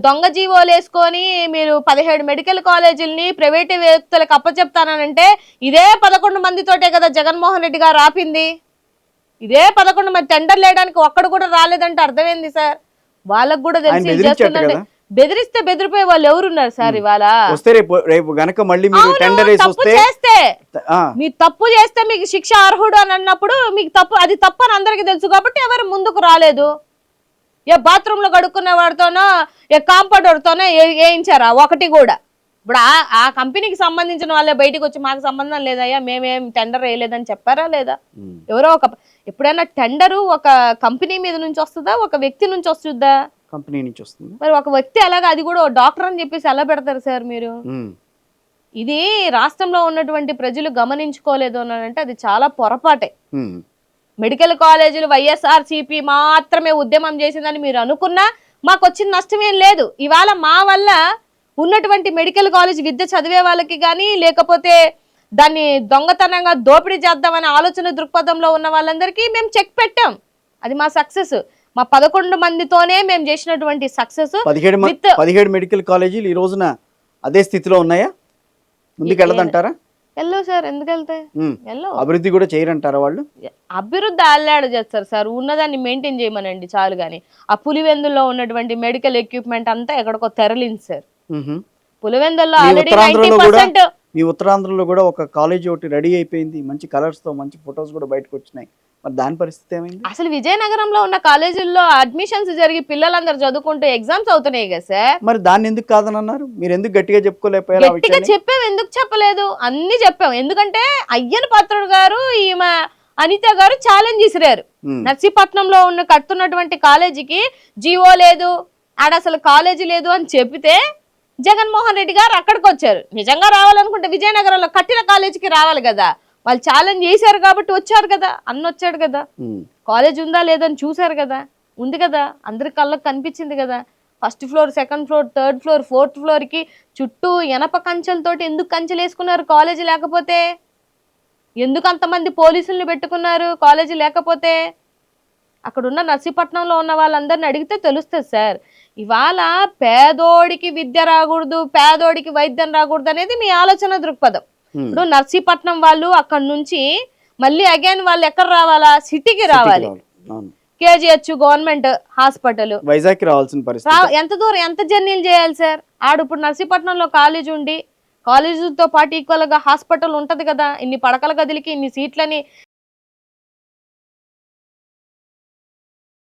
దొంగ జీవోలు వేసుకొని మీరు 17 మెడికల్ కాలేజీలని ప్రైవేటు వ్యక్తులకు అప్పచెప్తానంటే ఇదే 11 మందితోటే కదా జగన్మోహన్ రెడ్డి గారు ఆపింది. ఇదే 11 మంది టెండర్ లేయడానికి ఒక్కడు కూడా రాలేదంటే అర్థమైంది సార్. వాళ్ళకు కూడా తెలిసి చేస్తుందండి. బెదిరిస్తే బెదిరిపోయే వాళ్ళు ఎవరున్నారు సార్? ఇవాళ తప్పు చేస్తే మీరు తప్పు చేస్తే మీకు శిక్ష అర్హుడు అని అన్నప్పుడు మీకు తప్పు, అది తప్పు అని అందరికి తెలుసు కాబట్టి ఎవరు ముందుకు రాలేదు. ఏ బాత్రూమ్ లో కడుక్కునే వాడితోనో ఏ కాంపౌండర్తోనో వేయించారా ఒకటి కూడా? ఇప్పుడు ఆ కంపెనీకి సంబంధించిన వాళ్ళే బయటకు వచ్చి మాకు సంబంధం లేదయ్యా మేమేం టెండర్ వేయలేదని చెప్పారా లేదా? ఎవరో ఎప్పుడైనా టెండరు ఒక కంపెనీ మీద నుంచి వస్తుందా, ఒక వ్యక్తి నుంచి వస్తుందా? కంపెనీ నుంచి వస్తుంది. మరి ఒక వ్యక్తి అలాగా, అది కూడా డాక్టర్ అని చెప్పేసి ఎలా పెడతారు సార్ మీరు? ఇది రాష్ట్రంలో ఉన్నటువంటి ప్రజలు గమనించుకోలేదు అని అంటే అది చాలా పొరపాటే. మెడికల్ కాలేజీలు వైఎస్ఆర్సీపీ మాత్రమే ఉద్యమం చేసిందని మీరు అనుకున్నా మాకు వచ్చిన నష్టం ఏం లేదు. ఇవాళ మా వల్ల ఉన్నటువంటి మెడికల్ కాలేజ్ విద్య చదివే వాళ్ళకి కానీ, లేకపోతే దాన్ని దొంగతనంగా దోపిడీ చేద్దామనే ఆలోచన దృక్పథంలో ఉన్న వాళ్ళందరికీ మేము చెక్ పెట్టాం. అది మా సక్సెస్. మా 11 మందితోనే మేము చేసినటువంటి సక్సెస్. 17 మెడికల్ కాలేజీలు ఈ రోజున అదే స్థితిలో ఉన్నాయా? ముందుకు వెళ్ళదంటారా? వెళ్ళవు సార్. ఎందుకు వెళ్తాయి? అభివృద్ధి కూడా చేయరంటారా వాళ్ళు? అభివృద్ధి అల్లాడ చేస్తారు సార్. ఉన్నదాన్ని మెయింటైన్ చేయమనండి చాలు. కానీ ఆ పులివెందుల్లో ఉన్నటువంటి మెడికల్ ఎక్విప్మెంట్ అంతా ఎక్కడికో తెరలింది సార్. పులివెందుల్లో ఆల్రెడీ 90%. మీ ఉత్తరాంధ్రలో కూడా ఒక కాలేజీ ఒకటి రెడీ అయిపోయింది, మంచి కలర్స్ తో, మంచి ఫొటోస్ కూడా బయటకు వచ్చినాయి. మరి దాని పరిస్థితి ఏమైంది? అసలు విజయనగరంలో ఉన్న కాలేజీల్లో అడ్మిషన్స్ జరిగి పిల్లలందరూ చదువుకుంటూ ఎగ్జామ్స్ అవుతున్నాయి కదా సార్. మరి దాన్ని ఎందుకు కాదని అన్నారు? మీరు ఎందుకు గట్టిగా చెప్పుకోలేకపోయారు? గట్టిగా చెప్పాం, ఎందుకు చెప్పలేదు? అన్ని చెప్పాం. ఎందుకంటే అయ్యన్ పాత్రుడు గారు, ఈమె అనిత గారు ఛాలెంజ్ ఇసిరారు. నర్సీపట్నంలో కడుతున్నటువంటి కాలేజీకి జీవో లేదు, ఆడ అసలు కాలేజీ లేదు అని చెప్పితే జగన్మోహన్ రెడ్డి గారు అక్కడికి వచ్చారు. నిజంగా రావాలనుకుంటే విజయనగరంలో కట్టిన కాలేజీకి రావాలి కదా. వాళ్ళు ఛాలెంజ్ చేశారు కాబట్టి వచ్చారు కదా. అన్న వచ్చాడు కదా. కాలేజ్ ఉందా లేదని చూశారు కదా. ఉంది కదా, అందరి కళ్ళకు కనిపించింది కదా. First floor, second floor, third floor, fourth floor కి చుట్టూ ఎనప కంచెలతోటి ఎందుకు కంచెలు వేసుకున్నారు? కాలేజీ లేకపోతే ఎందుకు అంతమంది పోలీసుల్ని పెట్టుకున్నారు? కాలేజీ లేకపోతే అక్కడున్న నర్సీపట్నంలో ఉన్న వాళ్ళందరిని అడిగితే తెలుస్తుంది సార్. ఇవాళ పేదోడికి విద్య రాకూడదు, పేదోడికి వైద్యం రాకూడదు అనేది మీ ఆలోచన దృక్పథం. ఇప్పుడు నర్సీపట్నం వాళ్ళు అక్కడ నుంచి మళ్ళీ అగైన్ వాళ్ళు ఎక్కడ రావాలా? సిటీకి రావాలి. కేజీహెచ్ గవర్నమెంట్ హాస్పిటల్ వైజాగ్ రావాల్సిన పరిస్థితి. ఎంత దూరం, ఎంత జర్నీలు చేయాలి సార్? ఆడు ఇప్పుడు నర్సీపట్నంలో కాలేజ్ ఉండి, కాలేజీతో పాటు ఈక్వల్ గా హాస్పిటల్ ఉంటది కదా. ఇన్ని పడకల గదులకి ఇన్ని సీట్లని